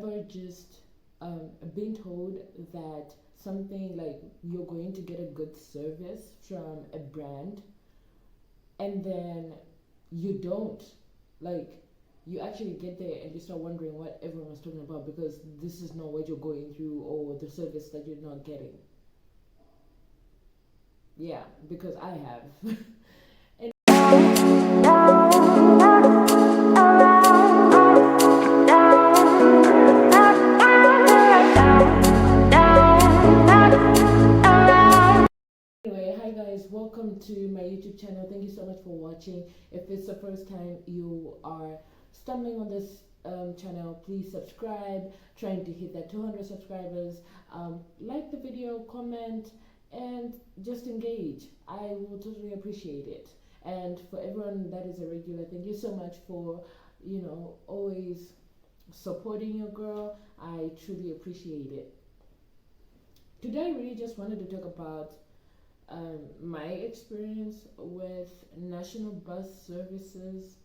ever just been told that something like you're going to get a good service from a brand and then you don't? Like, you actually get there and you start wondering what everyone was talking about because this is not what you're going through or the service that you're not getting. Yeah, because I have. And anyway, hi guys, welcome to my YouTube channel. Thank you so much for watching. If it's the first time you are stumbling on this channel, please subscribe. Trying to hit that 200 subscribers. Like the video, comment, and just engage. I will totally appreciate it. And for everyone that is a regular, thank you so much for, always supporting your girl. I truly appreciate it. Today, I really just wanted to talk about my experience with national bus services.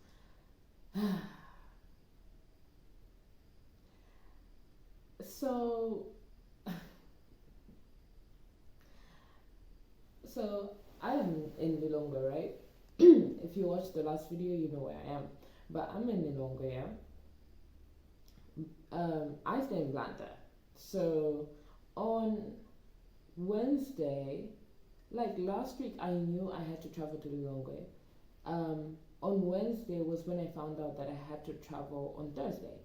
So, so I am in Lilongwe, right? If you watched the last video, you know where I am. But I'm in Lilongwe, yeah. I stay in Blanta. So on Wednesday, like last week, I knew I had to travel to Lilongwe. On Wednesday was when I found out that I had to travel on Thursday.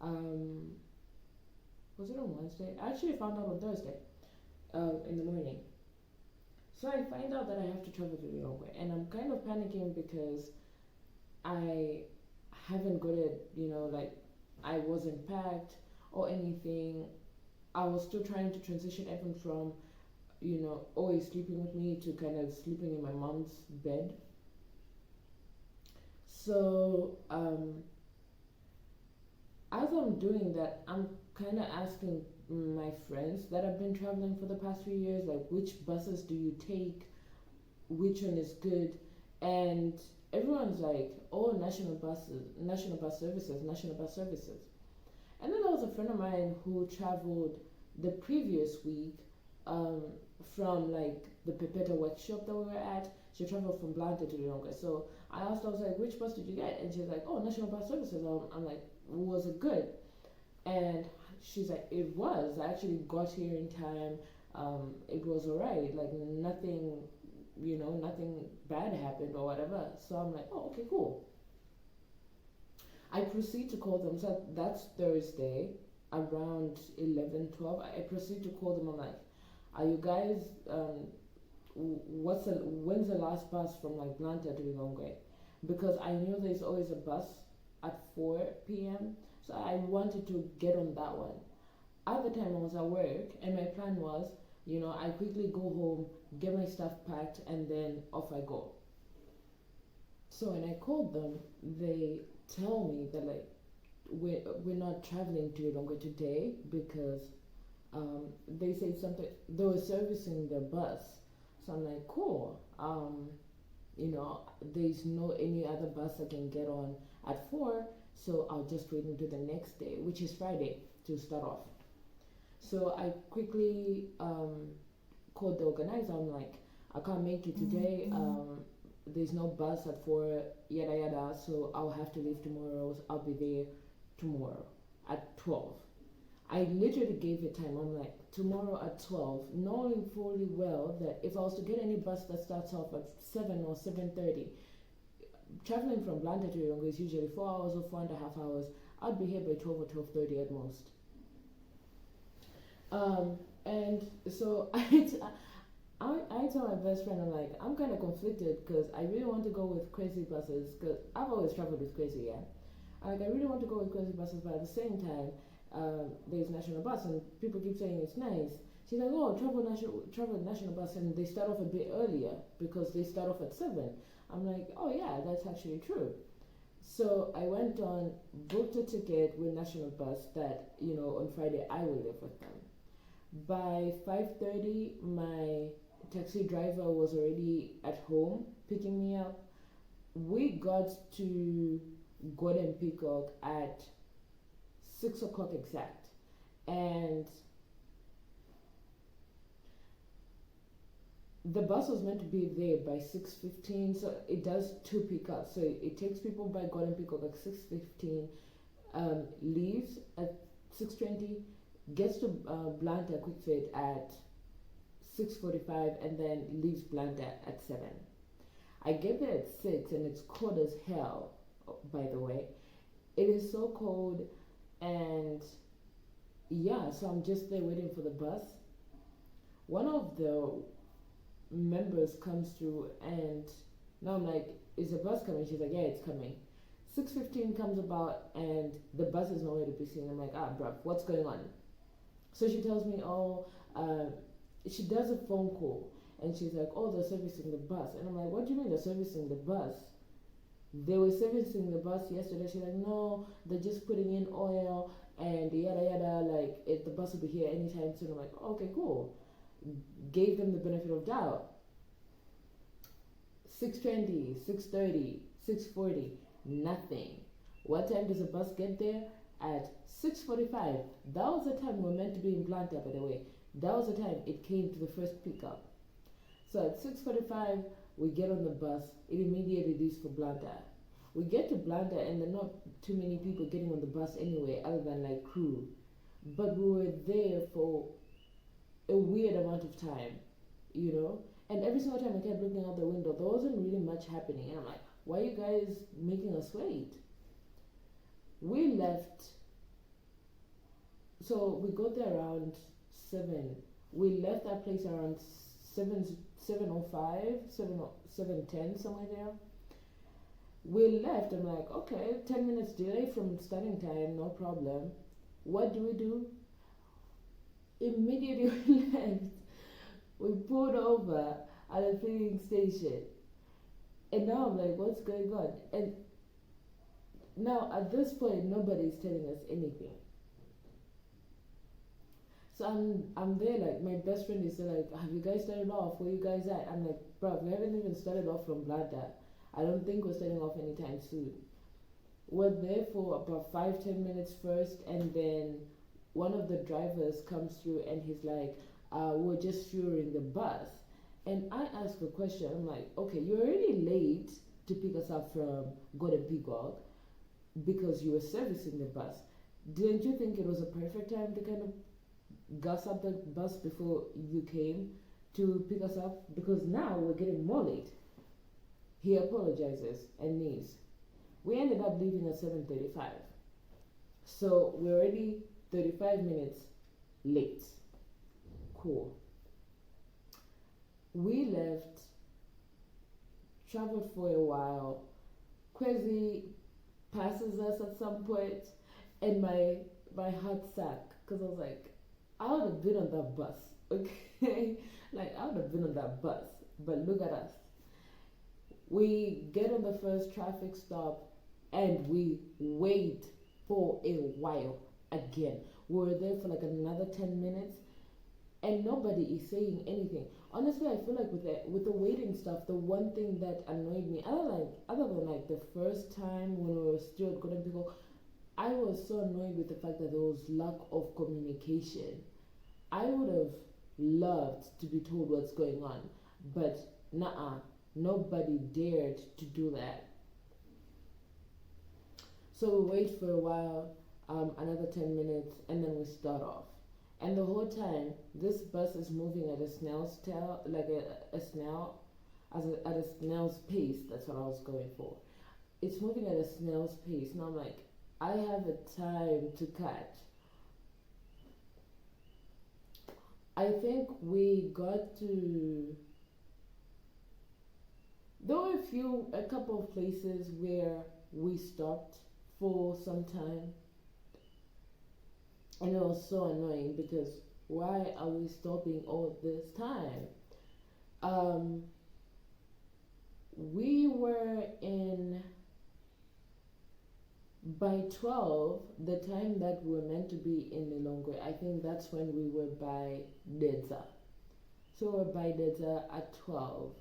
Um, was it on Wednesday? I actually found out on Thursday, in the morning. So I find out that I have to travel to Lilongwe, and I'm kind of panicking because I haven't got it, like I wasn't packed or anything. I was still trying to transition even from, always sleeping with me to kind of sleeping in my mom's bed. So, as I'm doing that, I'm kind of asking my friends that have been traveling for the past few years, like, which buses do you take? Which one is good? And everyone's like, oh, national buses, national bus services, national bus services. And then there was a friend of mine who traveled the previous week um, from like the Pepeta workshop that we were at. She traveled from Blanta to Lilongwe. So I asked her, I was like, which bus did you get? And she's like, oh, national bus services. I'm like, was it good? And she's like, it was. I actually got here in time. It was alright. Like nothing, nothing bad happened or whatever. So I'm like, oh, okay, cool. I proceed to call them. So that's Thursday around 11, 12. I proceed to call them. I'm like, are you guys, when's the last bus from like Blanta to Lilongwe? Because I knew there's always a bus at 4 p.m. So I wanted to get on that one. At the time I was at work and my plan was, I quickly go home, get my stuff packed, and then off I go. So when I called them, they tell me that like we're not traveling to Lilongwe today because they said something, they were servicing the bus. So I'm like, cool. There's no any other bus I can get on at 4, so I'll just wait until the next day, which is Friday, to start off. So I quickly called the organizer. I'm like, I can't make it today. There's no bus at 4, yada yada, so I'll have to leave tomorrow. So I'll be there tomorrow at 12. I literally gave it time. I'm like, tomorrow at 12, knowing fully well that if I was to get any bus that starts off at 7 or 7:30, traveling from Blanta to Lilongwe is usually 4 hours or 4.5 hours. I'd be here by 12 or 12:30 at most. And so I tell my best friend, I'm like, I'm kind of conflicted because I really want to go with crazy buses because I've always traveled with crazy, yeah. Like, I really want to go with crazy buses, but at the same time, there's national bus and people keep saying it's nice. She's like, oh, travel national bus, and they start off a bit earlier because they start off at 7. I'm like, oh yeah, that's actually true. So I went on, booked a ticket with national bus that, on Friday I will live with them. By 5:30, my taxi driver was already at home picking me up. We got to Golden Peacock at 6 o'clock exact. And the bus was meant to be there by 6:15, so it does two pickups. So it takes people by Golden Peacock at 6:15, leaves at 6:20, gets to Blantyre Quickfit at 6:45, and then leaves Blantyre at 7. I get there at 6, and it's cold as hell. By the way, it is so cold, and yeah, so I'm just there waiting for the bus. One of the members comes through, and now I'm like, is the bus coming? She's like, yeah, it's coming. 6:15 comes about, and the bus is nowhere to be seen. I'm like, bruv, what's going on? So she tells me, she does a phone call, and she's like, oh, they're servicing the bus. And I'm like, what do you mean they're servicing the bus? They were servicing the bus yesterday. She's like, no, they're just putting in oil and yada yada, like the bus will be here anytime soon. I'm like, okay, cool. Gave them the benefit of doubt. 6:20, 6:30, 6:40, nothing. What time does the bus get there? At 6:45. That was the time we were meant to be in Blantyre, by the way. That was the time it came to the first pickup. So at 6:45, we get on the bus. It immediately leaves for Blantyre. We get to Blantyre, and there are not too many people getting on the bus anyway, other than like crew. But we were there for a weird amount of time, you know? And every single time I kept looking out the window, there wasn't really much happening. And I'm like, why are you guys making us wait? We left, so we got there around 7. We left that place around 7:05, 7:10, somewhere there. We left, I'm like, okay, 10 minutes delay from starting time, no problem. What do? Immediately we left. We pulled over at a filling station. And now I'm like, what's going on? And now at this point, nobody's telling us anything. So I'm there, like, my best friend is like, have you guys started off? Where you guys at? I'm like, bro, we haven't even started off from Blantyre. I don't think we're starting off anytime soon. We're there for about 5-10 minutes first, and then one of the drivers comes through and he's like, we're just fueling the bus. And I ask a question. I'm like, okay, you're already late to pick us up from Golden Peacock because you were servicing the bus. Didn't you think it was a perfect time to kind of gas up the bus before you came to pick us up? Because now we're getting more late. He apologizes and leaves. We ended up leaving at 7:35. So we're already 35 minutes late. Cool. We left, traveled for a while. Kwezi passes us at some point, and my heart sank because I was like, I would have been on that bus, okay? Like, I would have been on that bus, but look at us. We get on the first traffic stop, and we wait for a while again. We were there for like another 10 minutes, and nobody is saying anything. Honestly, I feel like with the waiting stuff, the one thing that annoyed me, other than like the first time when we were still at Golden Peacock, I was so annoyed with the fact that there was lack of communication. I would have loved to be told what's going on, but nobody dared to do that. So we wait for a while, another 10 minutes, and then we start off. And the whole time, this bus is moving at a snail's tail, like a snail, at a snail's pace. That's what I was going for. It's moving at a snail's pace. Now I'm like, I have a time to catch. I think we got to. There were a couple of places where we stopped for some time. And it was so annoying because why are we stopping all this time? We were in, by 12, the time that we were meant to be in Lilongwe, I think that's when we were by Dedza. So we're by Dedza at 12.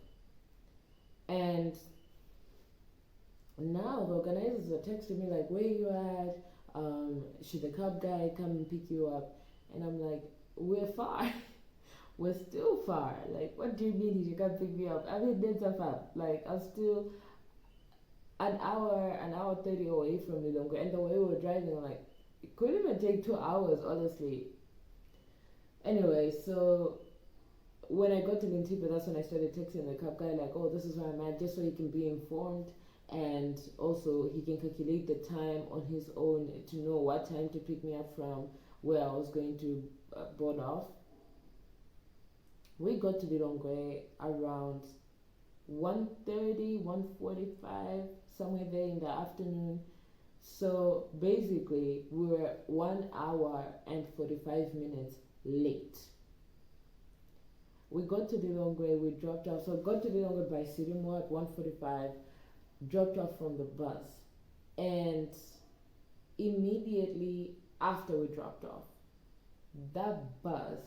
And now the organizers are texting me like, where you at? should the cab guy come and pick you up? And I'm like, we're far. We're still far. Like, what do you mean he should come pick me up? I mean, that's a fab. Like, I'm still an hour 30 away from Lilongwe. And the way we were driving, I'm like, it couldn't even take 2 hours, honestly. Anyway, so when I got to Lintipa, that's when I started texting the cab guy, like, oh, this is where I'm at, just so he can be informed. And also, he can calculate the time on his own to know what time to pick me up from where I was going to board off. We got to Lilongwe around 1:30, 1:45, somewhere there in the afternoon. So basically, we were 1 hour and 45 minutes late. We got to Lilongwe, we dropped off. So got to Lilongwe by Sirimo at 1:45, dropped off from the bus. And immediately after we dropped off, that bus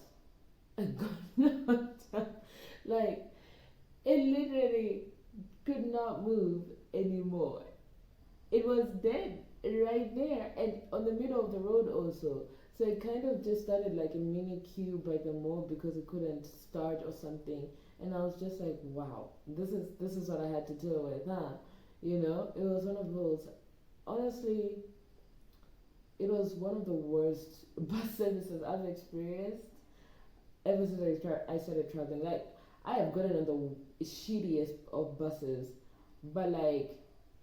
got knocked out. Like, it literally could not move anymore. It was dead right there and on the middle of the road also. So it kind of just started like a mini queue by the mall because it couldn't start or something. And I was just like, wow, this is what I had to deal with, huh? You know, it was one of those. Honestly, it was one of the worst bus services I've experienced ever since I started traveling. Like, I have gotten on the shittiest of buses, but like,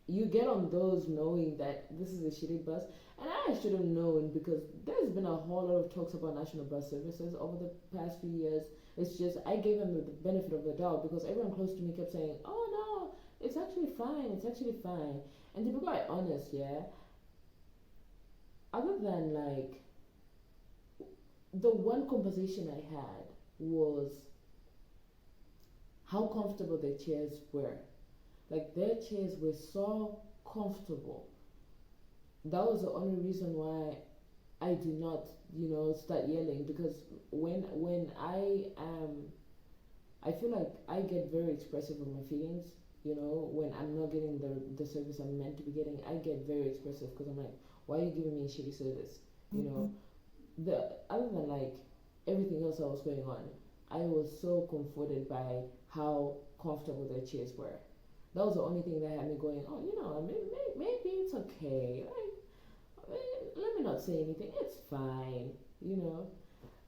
you get on those knowing that this is a shitty bus, and I should have known because there's been a whole lot of talks about national bus services over the past few years. It's just I gave them the benefit of the doubt because everyone close to me kept saying, "Oh no, it's actually fine. It's actually fine." And to be quite honest, yeah, other than like the one conversation I had was how comfortable the chairs were. Like, their chairs were so comfortable. That was the only reason why I did not, start yelling because when I feel like I get very expressive with my feelings. When I'm not getting the service I'm meant to be getting, I get very expressive because I'm like, why are you giving me shitty service? The other than like everything else that was going on, I was so comforted by how comfortable their chairs were. That was the only thing that had me going, oh, maybe it's okay. Let me not say anything. It's fine.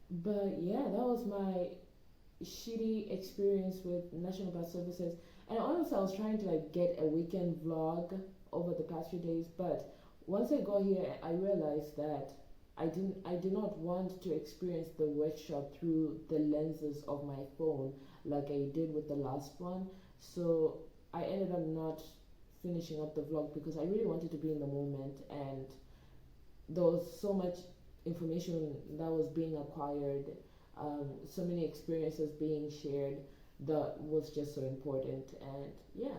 But yeah, that was my shitty experience with National Bus Services. And honestly, I was trying to like get a weekend vlog over the past few days, but once I got here, I realized that I did not want to experience the workshop through the lenses of my phone like I did with the last one. So I ended up not finishing up the vlog because I really wanted to be in the moment, and there was so much information that was being acquired, so many experiences being shared that was just so important. And yeah,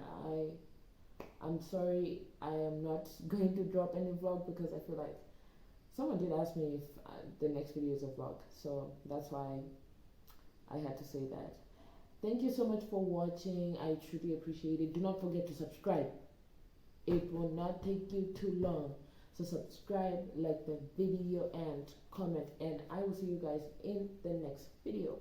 I'm sorry I am not going to drop any vlog because I feel like someone did ask me if the next video is a vlog, so that's why I had to say that. Thank you so much for watching. I truly appreciate it. Do not forget to subscribe. It will not take you too long. So subscribe, like the video, and comment. And I will see you guys in the next video.